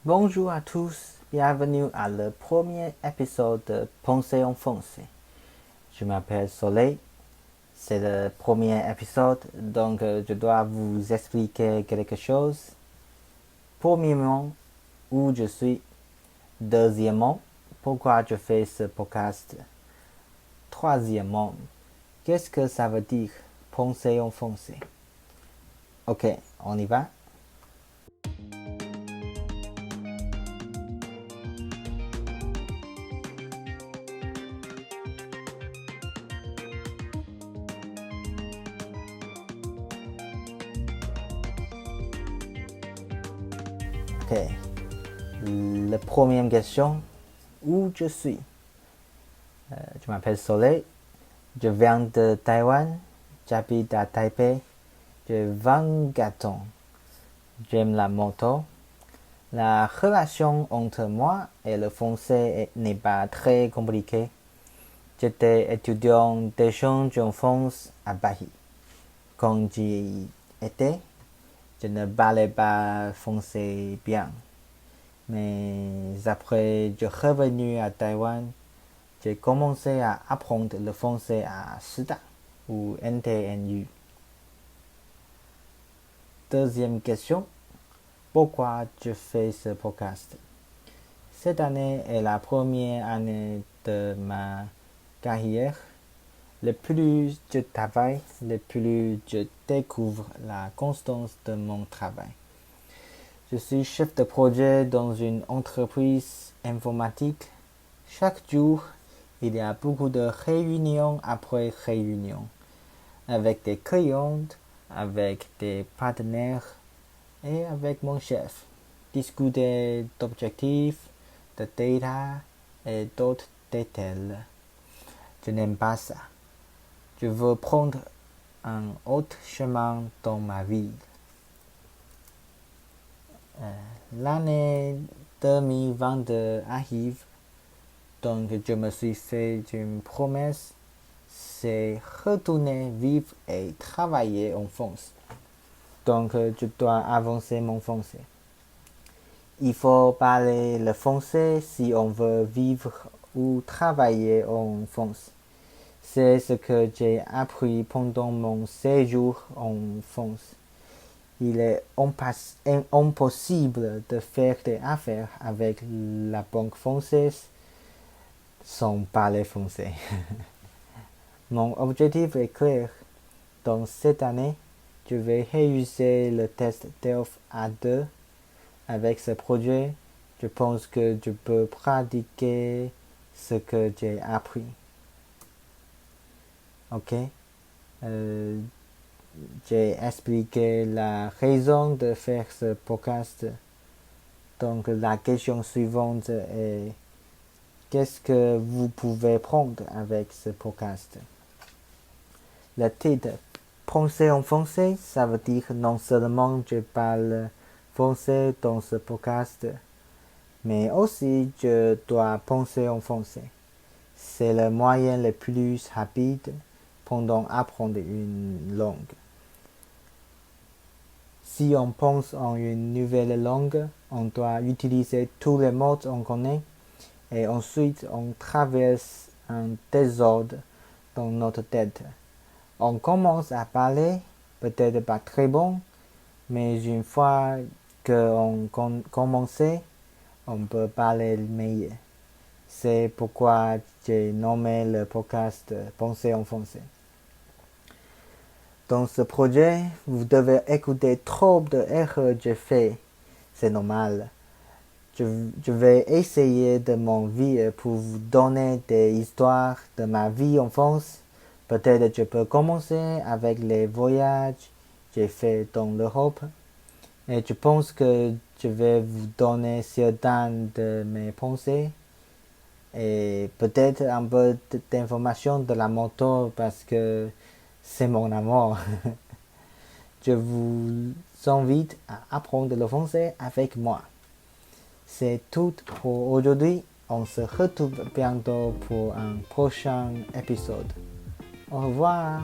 Bonjour à tous, bienvenue à le premier épisode de Pensée en français. Je m'appelle Soleil, c'est le premier épisode, donc je dois vous expliquer quelque chose. Premièrement, où je suis. Deuxièmement, pourquoi je fais ce podcast. Troisièmement, qu'est-ce que ça veut dire penser en français? Ok, on y va. Ok, la première question, où je suis? Je m'appelle Soleil, je viens de Taïwan, j'habite à Taipei, j'ai 24 ans. J'aime la moto. La relation entre moi et le français n'est pas très compliquée. J'étais étudiant d'échange en France à Paris. Quand j'y étais, je ne parlais pas français bien. Mais après, je suis revenu à Taïwan, j'ai commencé à apprendre le français à Sida ou NTNU. Deuxième question, pourquoi je fais ce podcast? Cette année est la première année de ma carrière. Le plus je travaille, le plus je découvre la constance de mon travail. Je suis chef de projet dans une entreprise informatique. Chaque jour, il y a beaucoup de réunions après réunions, avec des clients, avec des partenaires et avec mon chef. Discuter d'objectifs, de data et d'autres détails. Je n'aime pas ça. Je veux prendre un autre chemin dans ma vie. L'année 2022 arrive, donc je me suis fait une promesse, c'est retourner vivre et travailler en France. Donc je dois avancer mon français. Il faut parler le français si on veut vivre ou travailler en France. C'est ce que j'ai appris pendant mon séjour en France. Il est impossible de faire des affaires avec la banque française sans parler français. Mon objectif est clair. Dans cette année, je vais réussir le test TOEFL A2. Avec ce projet, je pense que je peux pratiquer ce que j'ai appris. Ok? Euh, j'ai expliqué la raison de faire ce podcast. Donc la question suivante est qu'est-ce que vous pouvez prendre avec ce podcast? Le titre Penser en français, ça veut dire non seulement je parle français dans ce podcast, mais aussi je dois penser en français. C'est le moyen le plus rapide pendant apprendre une langue. Si on pense en une nouvelle langue, on doit utiliser tous les mots qu'on connaît et ensuite on traverse un désordre dans notre tête. On commence à parler, peut-être pas très bon, mais une fois qu'on commence, on peut parler meilleur. C'est pourquoi j'ai nommé le podcast Penser en français. Dans ce projet, vous devez écouter trop d'erreurs que j'ai fait. C'est normal. Je vais essayer de mon vie pour vous donner des histoires de ma vie en France. Peut-être je peux commencer avec les voyages que j'ai fait dans l'Europe. Et je pense que je vais vous donner certaines de mes pensées et peut-être un peu d'informations de la moto parce que c'est mon amour. Je vous invite à apprendre le français avec moi. C'est tout pour aujourd'hui. On se retrouve bientôt pour un prochain épisode. Au revoir.